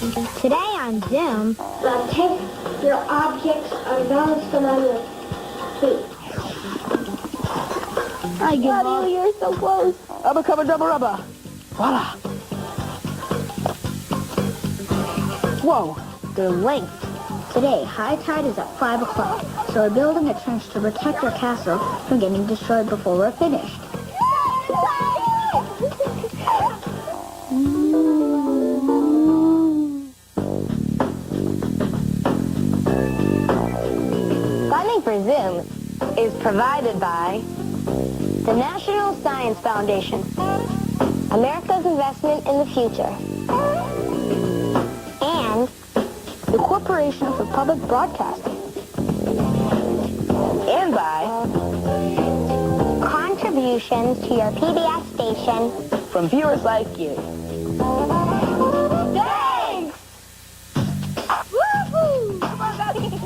Today on Zoom, Take your objects and balance them on your feet. I give up. You're so close. Rubber cover, double rubber. Voila. Whoa, they're linked. Today, high tide is at 5 o'clock, so we're building a trench to protect our castle from getting destroyed before we're finished. Funding for Zoom is provided by the National Science Foundation, America's investment in the future, and the Corporation for Public Broadcasting, and by contributions to your PBS station From viewers like you. Thanks! Woohoo! Come on, baby.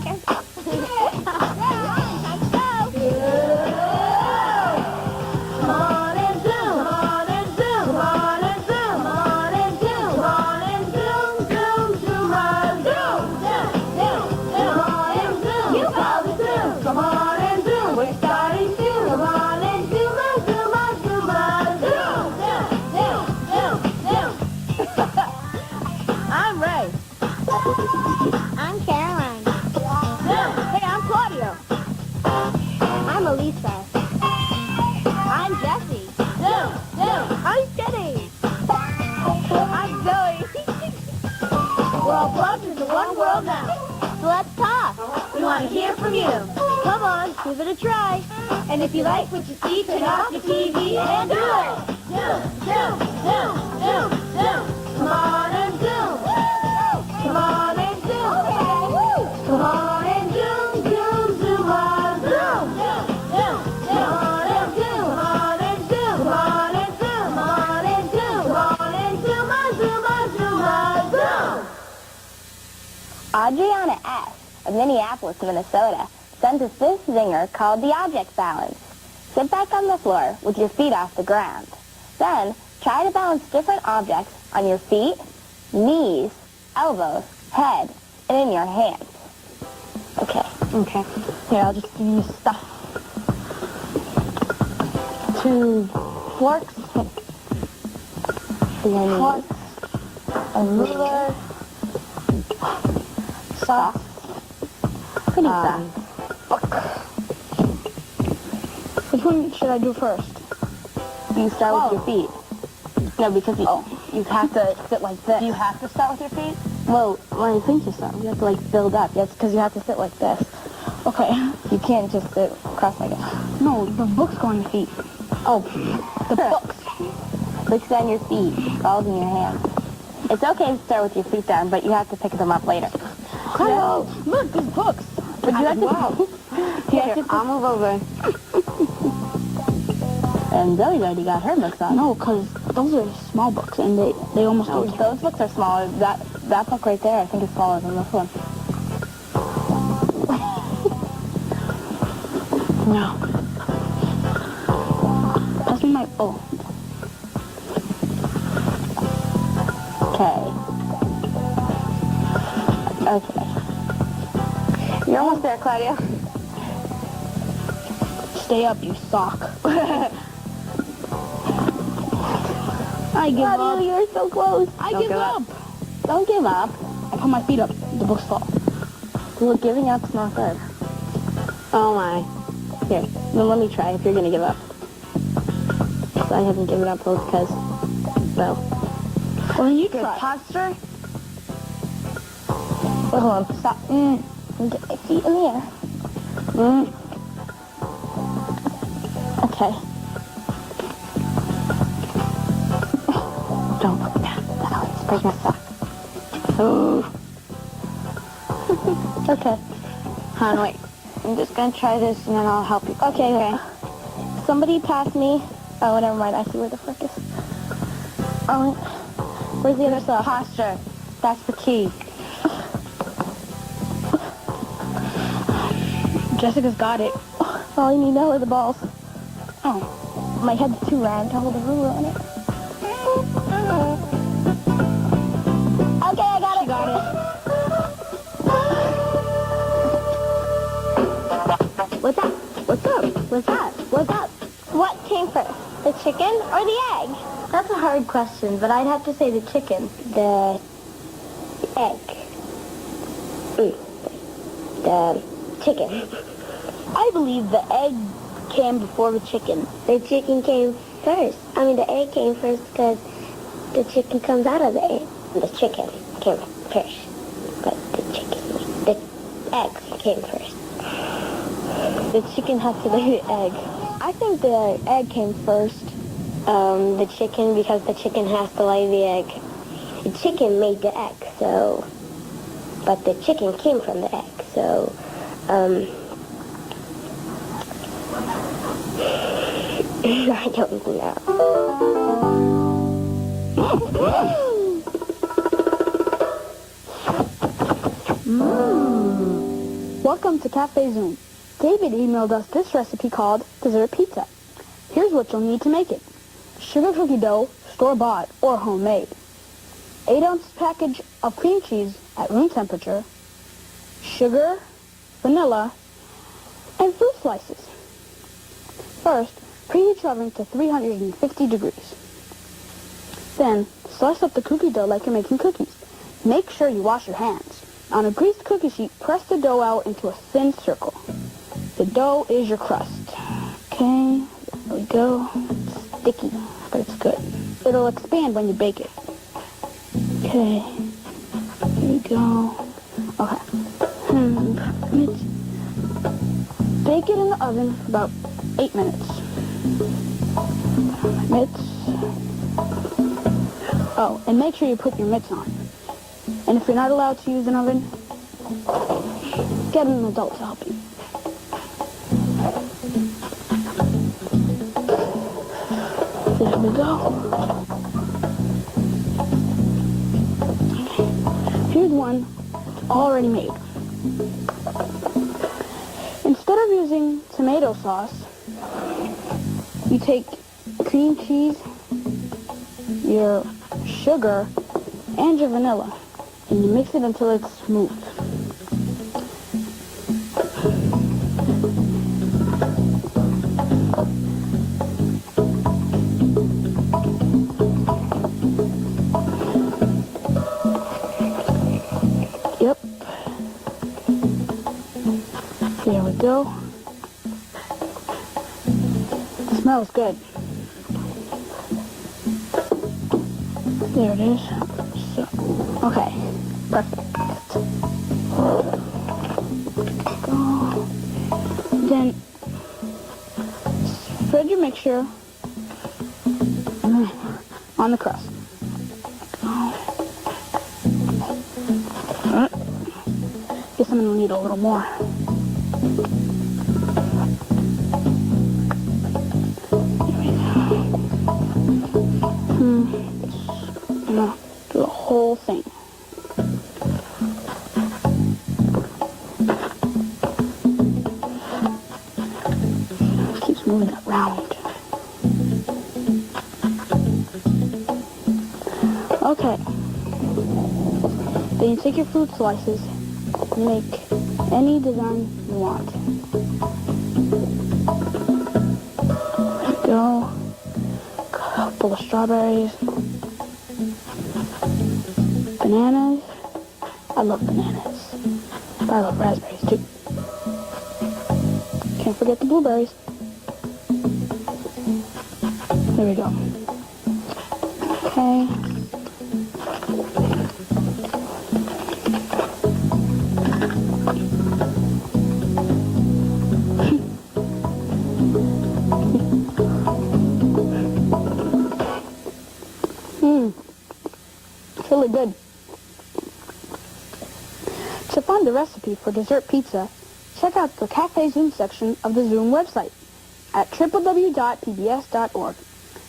I'm Caroline. Hey, I'm Claudia. I'm Elisa. I'm Jessie. I'm Jenny. I'm Zoe. We're all plugged into one world now. So let's talk. We want to hear from you. Come on, give it a try. And if you like what you see, turn off your TV and do it. Zoom. Come on and Zoom. Come on and Zoom. Come on and Zoom, Zoom on Zoom. Come on and Zoom. Come on and Zoom. Come on and Zoom. Come on and Zoom. Come on and Zoom on Zoom. Adriana S. of Minneapolis, Minnesota, sent us this zinger called the object balance. Sit back on the floor with your feet off the ground. Then, try to balance different objects on your feet, knees, elbows, head, and in your hands. Okay. Here, I'll just give you stuff. 2 forks, forks, a ruler, socks, pretty soft. Which one should I do first? You start with your feet. No, because you have to sit like this. Do you have to start with your feet? Well, I think you start. You have to like build up. Yes, because you have to sit like this. Okay. You can't just sit cross-legged. No, the books go on your feet. Oh, the books. Books on your feet, balls in your hands. It's okay to start with your feet down, but you have to pick them up later. Hello. Look, there's books. But you have to. Wow. I'll move over. And Zoe's already got her books on. No, because those are small books, and they almost No, don't. those books are smaller. That book right there, I think, is smaller than this one. No. Pass me my... Oh. Okay. You're almost there, Claudia. Stay up, you sock. I give up. You're so close. I give up. Don't give up. I put my feet up. The books fall. Well, giving up's not good. Oh, my. Here, then let me try if you're going to give up. So I haven't given up both because, well. Well, then you Good try. posture. Wait, hold on. Stop. Get my feet in the air. Okay. Don't look down. That'll break my sock. Oh. Okay. Hon, wait. I'm just going to try this and then I'll help you. Okay. Somebody pass me. Oh, never mind. I see where the frick is. Oh, where's the other sock? Posture. That's the key. Jessica's got it. All you need now are the balls. Oh. My head's too round to hold a ruler on it. Okay, I got it. chicken or the egg? That's a hard question, but I'd have to say the chicken. The egg. The chicken. I believe the egg came before the chicken. The chicken came first. I mean, the egg came first because the chicken comes out of the egg. The chicken came first, but the egg came first. The chicken has to lay the egg. I think the egg came first. The chicken, because the chicken has to lay the egg. The chicken made the egg, so... But the chicken came from the egg, so... I don't know. Welcome to Café Zoom. David emailed us this recipe called dessert pizza. Here's what you'll need to make it. Sugar cookie dough, store-bought or homemade. 8-ounce package of cream cheese at room temperature. Sugar, vanilla, and fruit slices. First, preheat your oven to 350 degrees. Then, slice up the cookie dough like you're making cookies. Make sure you wash your hands. On a greased cookie sheet, press the dough out into a thin circle. The dough is your crust. Okay, there we go. It's sticky, but it's good. It'll expand when you bake it. Okay, here we go. Okay. Bake it in the oven for about 8 minutes. Mitts. Oh, and make sure you put your mitts on. And if you're not allowed to use an oven, get an adult to help you. There we go. Here's one already made. Instead of using tomato sauce, you take cream cheese, your sugar, and your vanilla, and you mix it until it's smooth. Yep. There we go. It smells good. There it is. So, okay. Perfect. Then, spread your mixture on the crust. Guess I'm going to need a little more. Do the whole thing. Keeps moving it around. Okay. Then you take your fruit slices and make any design you want. There we go. Full of strawberries. Bananas. I love bananas. But I love raspberries too. Can't forget the blueberries. There we go. Okay. It's really good. To find the recipe for dessert pizza, check out the Café Zoom section of the Zoom website at www.pbs.org.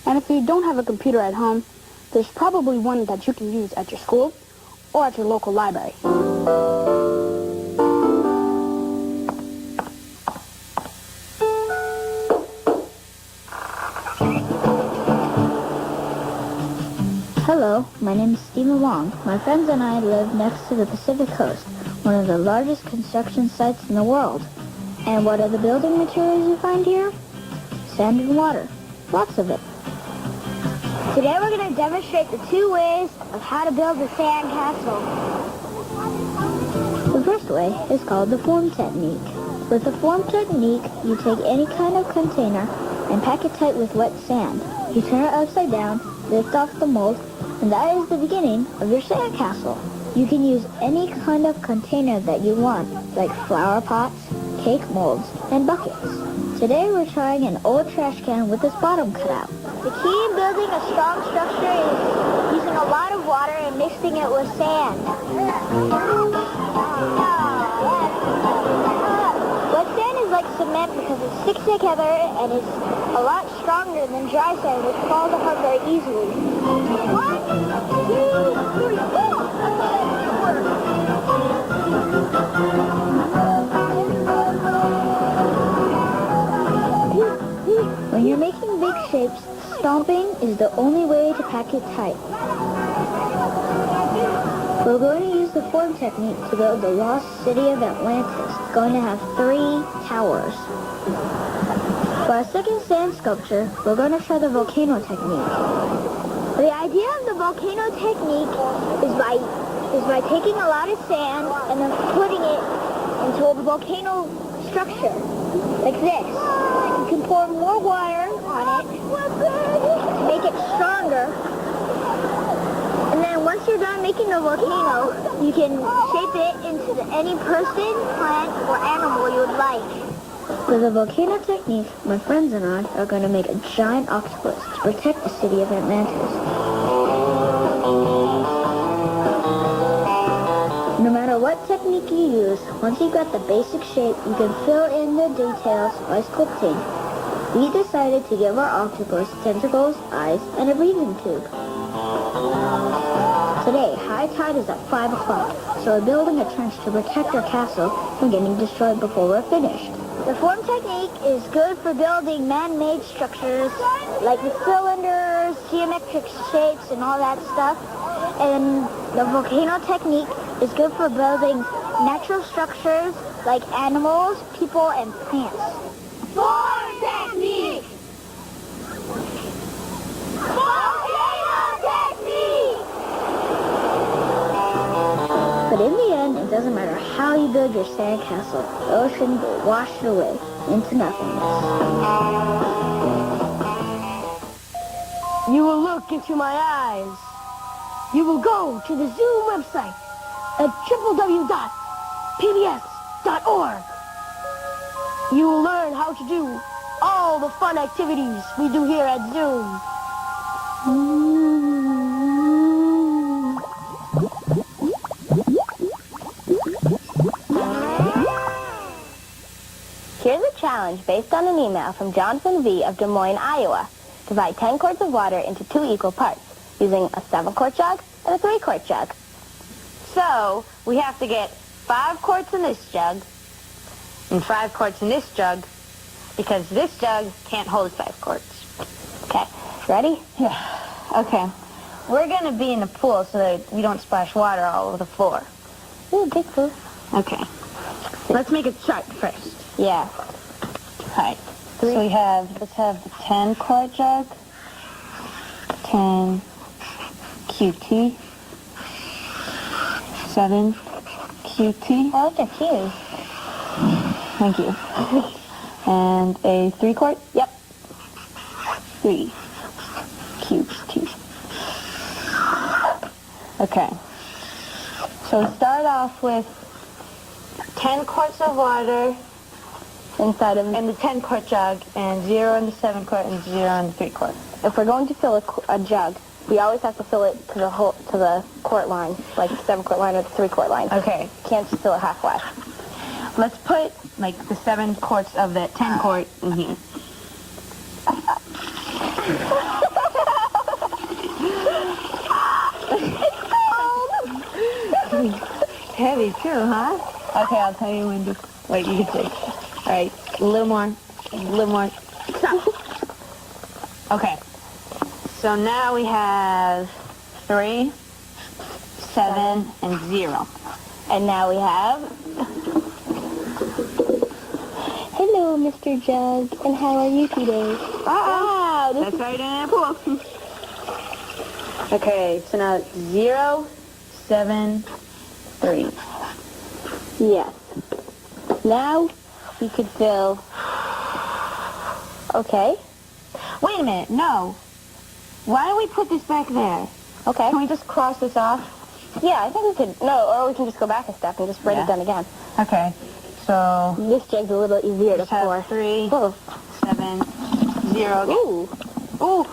And if you don't have a computer at home, there's probably one that you can use at your school or at your local library. Hello, my name is Stephen Wong. My friends and I live next to the Pacific Coast, one of the largest construction sites in the world. And what are the building materials you find here? Sand and water. Lots of it. Today we're going to demonstrate the 2 ways of how to build a sand castle. The first way is called the form technique. With the form technique, you take any kind of container and pack it tight with wet sand. You turn it upside down, lift off the mold, and that is the beginning of your sand castle. You can use any kind of container that you want, like flower pots, cake molds, and buckets. Today we're trying an old trash can with its bottom cut out. The key in building a strong structure is using a lot of water and mixing it with sand. Wet sand is like cement because it sticks together and is a lot stronger than dry sand, which falls apart very easily. 1, 2, 3, 4. When you're making big shapes, stomping is the only way to pack it tight. We're going to use the form technique to build the lost city of Atlantis. It's going to have 3 towers. For our second sand sculpture, we're going to try the volcano technique. The idea of the volcano technique is by taking a lot of sand and then putting it into a volcano structure, like this. You can pour more water on it to make it stronger. And then once you're done making the volcano, you can shape it into any person, plant, or animal you would like. For the volcano technique, my friends and I are going to make a giant octopus to protect the city of Atlantis. No matter what technique you use, once you've got the basic shape, you can fill in the details by sculpting. We decided to give our octopus tentacles, eyes, and a breathing tube. Today, high tide is at 5 o'clock, so we're building a trench to protect our castle from getting destroyed before we're finished. The form technique is good for building man-made structures like the cylinders, geometric shapes, and all that stuff. And the volcano technique is good for building natural structures like animals, people, and plants. Form technique! Volcano technique! But in the end, it doesn't matter how you build your sandcastle, the ocean will wash it away into nothingness. You will look into my eyes. You will go to the Zoom website at www.pbs.org. You will learn how to do all the fun activities we do here at Zoom. Here's a challenge based on an email from Jonathan V. of Des Moines, Iowa. Divide 10 quarts of water into 2 equal parts, using a 7-quart jug and a 3-quart jug. So, we have to get 5 quarts in this jug and 5 quarts in this jug because this jug can't hold 5 quarts. Okay, ready? Yeah. Okay. We're going to be in the pool so that we don't splash water all over the floor. Ooh, big pool. Okay. Let's make a chart first. Yeah. All right. So let's have the 10-quart jug, 10 QT, 7 QT. Oh, those are cute. Thank you. And a 3-quart? Yep. 3 QT. Okay. So we start off with 10 quarts of water Inside of in the 10-quart jug, and 0 in the 7-quart, and 0 in the 3-quart. If we're going to fill a jug, we always have to fill it to the quart line, like the 7-quart line or the 3-quart line. Okay. Can't just fill it halfway. Let's put, like, the 7 quarts of that 10-quart in here. Heavy too, huh? Okay, I'll tell you when to... Wait, you can take. All right, a little more. Stop. Okay. So now we have 3, 7, and 0. And now we have... Hello, Mr. Jug, and how are you today? Wow, that's right in the pool. Okay, so now 0, 7, 3. Yes. Now we could fill... Okay. Wait a minute, no. Why don't we put this back there? Okay. Can we just cross this off? Yeah, I think we could... No, or we can just go back a step and just write it down again. Okay, so... This jig's a little easier to just have pour. 3, Oh. 7, 0. Ooh. Ooh.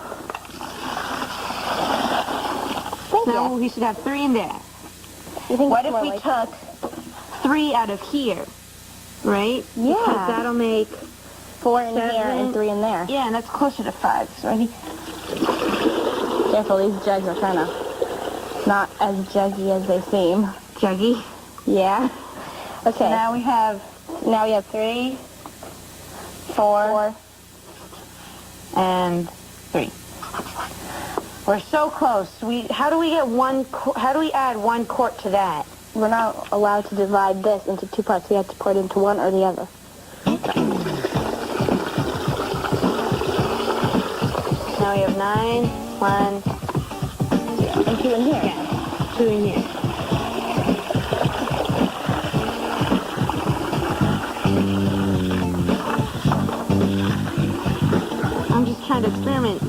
Thank Now you. we should have 3 in there. You think What it's if more we like... took 3 out of here, right? Yeah. Because that'll make... 4 in here 7. and 3 in there. Yeah, and that's closer to 5. So ready? Careful, these jugs are kind of not as juggy as they seem. Juggy. Yeah. Okay. So now we have 3, 4, and 3. We're so close. How do we get how do we add 1 quart to that? We're not allowed to divide this into 2 parts. We have to pour it into one or the other. Now we have 9, 1, 0. And 2 in here. Yeah, 2 in here. I'm just trying to experiment.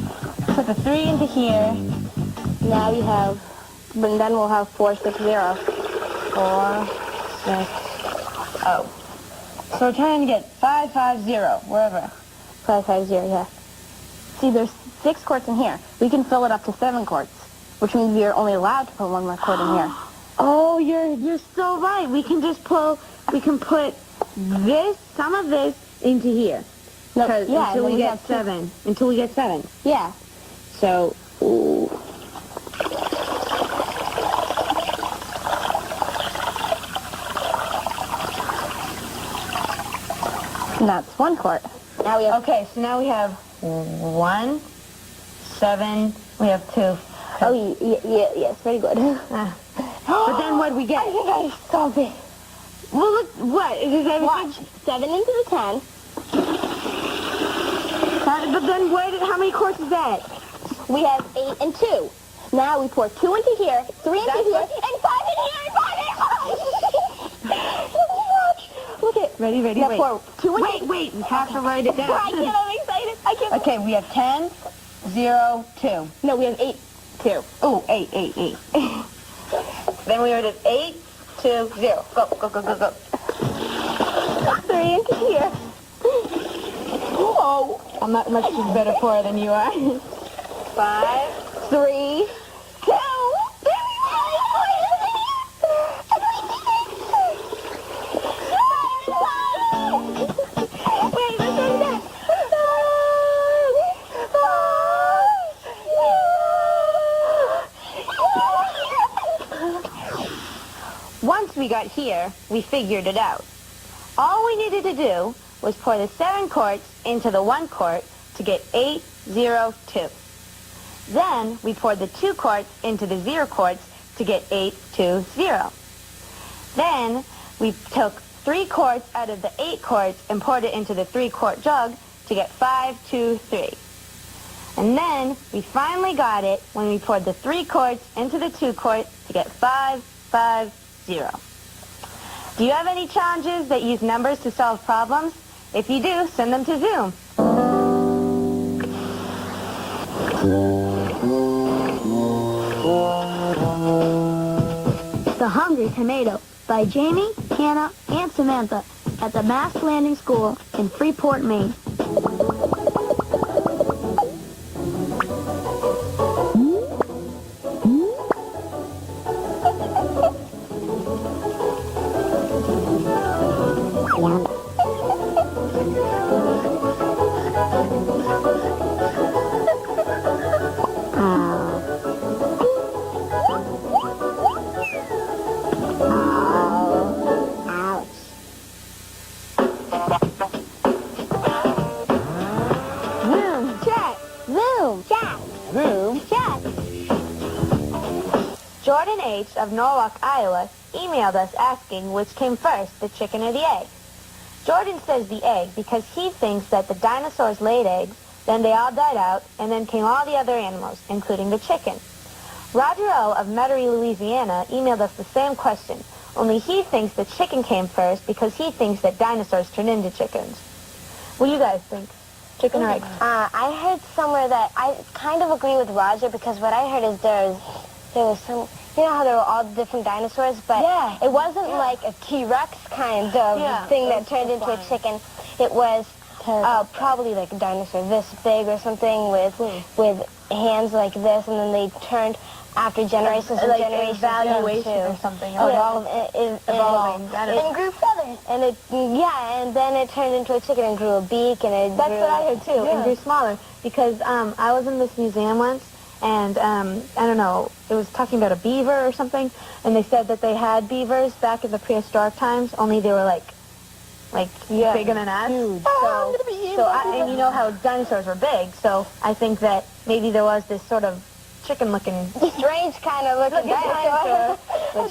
Put the 3 into here. Now we have, and then we'll have 4, 6, 0. 4, 6, oh. So we're trying to get 5, 5, 0, wherever. 5, 5, 0, yeah. See, there's 6 quarts in here. We can fill it up to 7 quarts, which means we are only allowed to put 1 more quart in here. Oh, you're so right. We can put some of this into here. No, Until and we then get have 7. Until we get 7. Yeah. So, ooh. And that's 1 quart. Now we have... Okay, so now we have 1, 7, we have 2. Oh, yes, very good. But then what do we get? I think I solved it. Well, look, what? Is everything... Watch. 7 into the 10. But then how many quarts is that? We have 8 and 2. Now we pour 2 into here, 3 into here, and 5 in here, and 5 in here. Watch. Look at. Ready, Now wait. pour 2 into Wait, we have to write it down. I can't, I'm excited. I can't. Okay, we have 10, 0, 2. No, we have 8, 2. Oh, 8. Then we ordered 8, 2, 0. Go. 3 into here. Whoa. I'm not much better pourer than you are. 5, 3, 2. Wait, let's do that. Once we got here, we figured it out. All we needed to do was pour the 7 quarts into the 1 quart to get 8, 0, 2. Then we poured the 2 quarts into the 0 quarts to get 8, 2, 0. Then we took 3 quarts out of the 8 quarts and poured it into the 3-quart jug to get 5, 2, 3. And then we finally got it when we poured the 3 quarts into the 2 quart to get 5, 5, 0. Do you have any challenges that use numbers to solve problems? If you do, send them to Zoom. The Hungry Tomato by Jamie, Hannah, and Samantha at the Mass Landing School in Freeport, Maine. Jordan H. of Norwalk, Iowa, emailed us asking which came first, the chicken or the egg. Jordan says the egg because he thinks that the dinosaurs laid eggs, then they all died out, and then came all the other animals, including the chicken. Roger O. of Metairie, Louisiana, emailed us the same question, only he thinks the chicken came first because he thinks that dinosaurs turned into chickens. What do you guys think? Chicken or egg? I heard somewhere that I kind of agree with Roger because what I heard is there was some, you know how there were all different dinosaurs, but it wasn't like a T-Rex kind of thing that turned into a chicken. It was probably like a dinosaur this big or something with hands like this, and then they turned after generations and like generations. Evaluation or something. Evolving. And grew feathers. And and then it turned into a chicken and grew a beak, and it That's what I heard too, and grew smaller. Because I was in this museum once, and I don't know, it was talking about a beaver or something, and they said that they had beavers back in the prehistoric times, only they were like bigger than us. Huge. And you know how dinosaurs were big, so I think that maybe there was this sort of chicken-looking, strange kind of looking dinosaur. but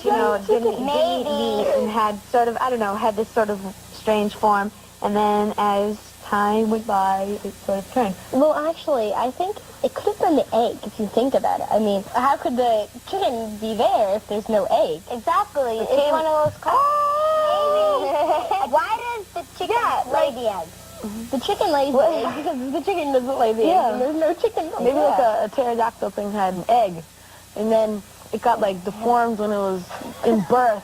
didn't eat meat and had sort of, I don't know, had this sort of strange form, and then as time went by, it sort of turned. Well, actually, I think it could have been the egg, if you think about it. I mean, how could the chicken be there if there's no egg? Exactly. It's one of those Why does the chicken lay the eggs? The chicken lays the egg because the chicken doesn't lay the egg, and there's no chicken. Maybe like a pterodactyl thing had an egg, and then it got like deformed when it was in birth,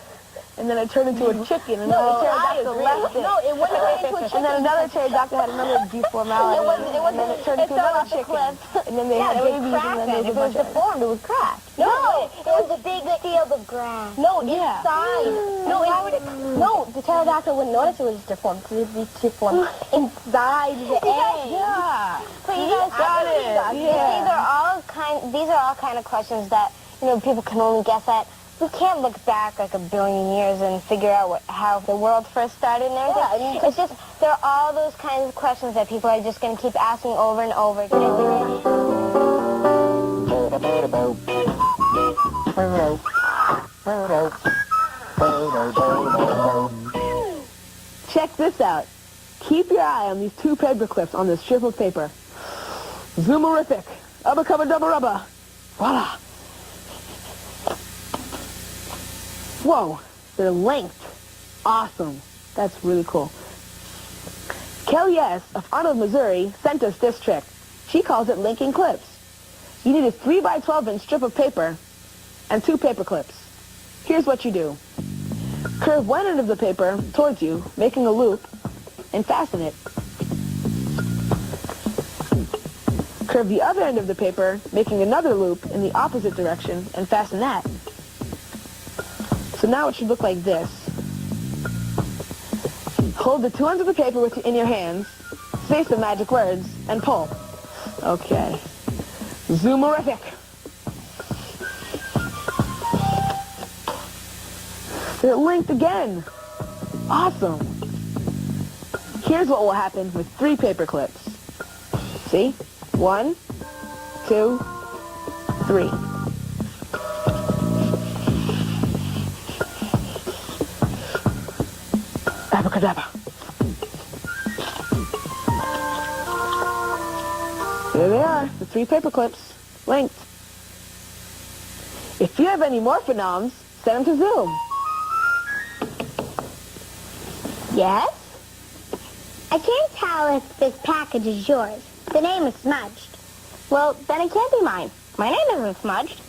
and then it turned into a chicken, and then the pterodactyl left it. No, it wasn't into a chicken. And then another pterodactyl had another deformality, and then it turned into another chicken. And then they had babies, and then there was a bunch of deformed, it was cracked. No, it was a big field of grass. No, inside. No, the pterodactyl wouldn't notice it was deformed because it would be deformed inside the egg. Yeah. So you guys got it. These are all kind of questions that people can only guess at. We can't look back like 1 billion years and figure out how the world first started and everything. It's just, there are all those kinds of questions that people are just going to keep asking over and over again. Check this out. Keep your eye on these 2 paper clips on this strip of paper. Zoomerific. Ubba cubba dubba rubba. Voila. Whoa, they're linked. Awesome. That's really cool. Kelly S. of Arnold, Missouri sent us this trick. She calls it linking clips. You need a 3x12-inch strip of paper and 2 paper clips. Here's what you do. Curve one end of the paper towards you, making a loop, and fasten it. Curve the other end of the paper, making another loop in the opposite direction, and fasten that. So now it should look like this. Hold the 2 ends of the paper in your hands, say some magic words, and pull. Okay. Zoomerific. They're linked again. Awesome. Here's what will happen with 3 paper clips. See? 1, 2, 3. Abracadabra. There they are, the 3 paper clips, linked. If you have any more phenoms, send them to Zoom. Yes? I can't tell if this package is yours. The name is smudged. Well, then it can't be mine. My name isn't smudged.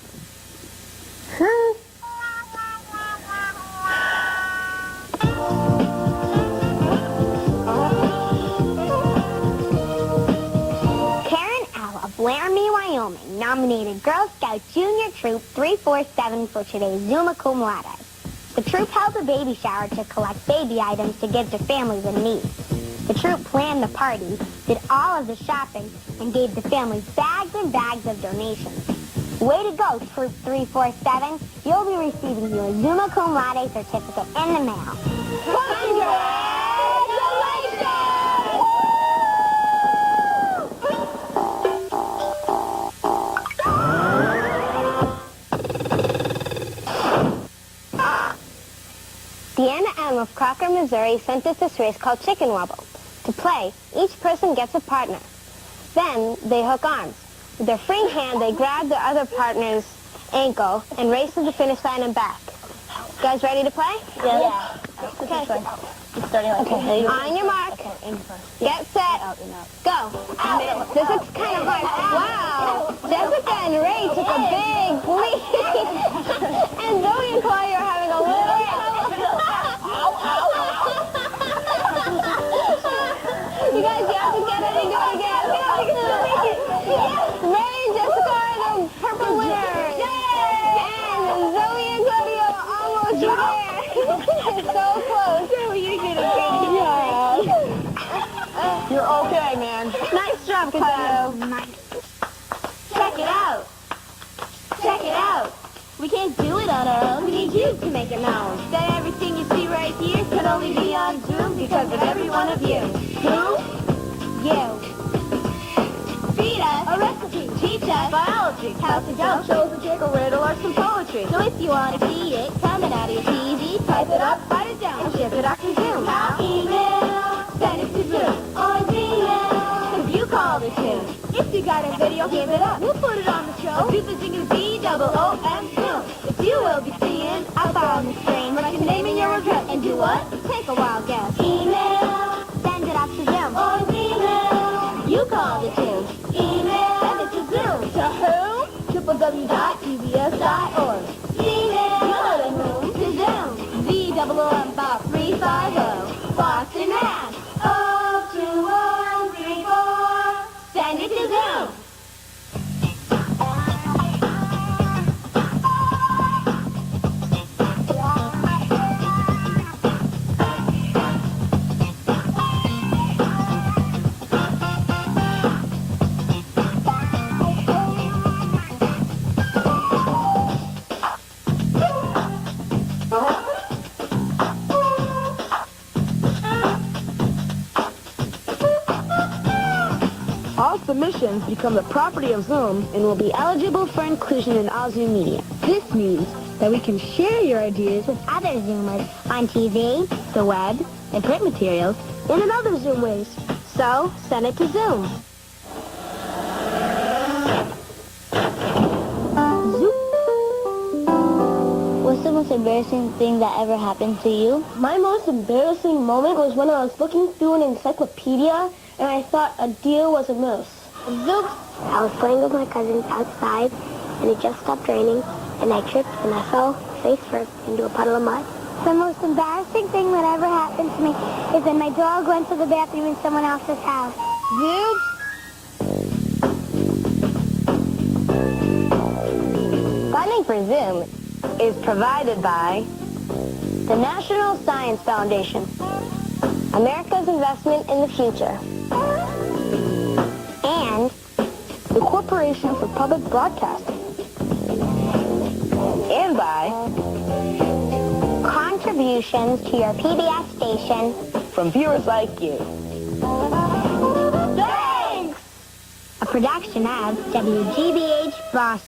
Laramie, Wyoming, nominated Girl Scout Junior Troop 347 for today's Zoom-a-Cum. The troop held a baby shower to collect baby items to give to families in need. The troop planned the party, did all of the shopping, and gave the families bags and bags of donations. Way to go, Troop 347. You'll be receiving your Zoom-a-Cum certificate in the mail. Congratulations! Deanna M. of Crocker, Missouri sent us this race called Chicken Wobble. To play, each person gets a partner. Then they hook arms. With their free hand, they grab the other partner's ankle, and race to the finish line and back. You guys ready to play? Yeah. Okay. It's starting like okay. On your mark. Get set. Go. This is kind of hard. Wow. Jessica and Ray took a big leap. And Zoe and Chloe are having a little... You guys, you have to get it and do it again. Ray and Jessica are the purple winners. And Zoe and Claudia are almost there. It's so close. Zoe, you did a great job. You're okay, man. Nice job, Claudia. Nice. Check it out. Check it out. We can't do it on our own. We need you to make it known. That everything you see right here could only be on Zoom because of every one of you. Who? You. Feed us a recipe. Teach us biology. How to jump. Shows a trick, a riddle, or some poetry. So if you want to see it coming out of your TV, type it up, write it down, and ship it off to Zoom. Now email, send it to Zoom, or Gmail. If you call the tune. If you got a video, give it up. We'll put it on the show. Super Zinger ZOOM Zoom. If you will be seeing up on the screen, write your name and your address, and do what? Take a wild guess. Email, send it off to Zoom, or Gmail. You call the tune. Email, send it to Zoom. To who? www.gbs.org. Email, you know the whom. To Zoom. ZOOM-350. Boston, Mass. 02134. Send it to Zoom. All submissions become the property of Zoom and will be eligible for inclusion in all Zoom media. This means that we can share your ideas with Other Zoomers on TV, the web, and print materials, and in other Zoom ways. So, send it to Zoom. What's the most embarrassing thing that ever happened to you? My most embarrassing moment was when I was looking through an encyclopedia and I thought a deer was a moose. Zoops! I was playing with my cousins outside and it just stopped raining and I tripped and I fell face first into a puddle of mud. The most embarrassing thing that ever happened to me is when my dog went to the bathroom in someone else's house. Zoops! Funding for Zoom is provided by the National Science Foundation, America's investment in the future, and the Corporation for Public Broadcasting, and by contributions to your PBS station From viewers like you. Thanks! A production of WGBH Boston.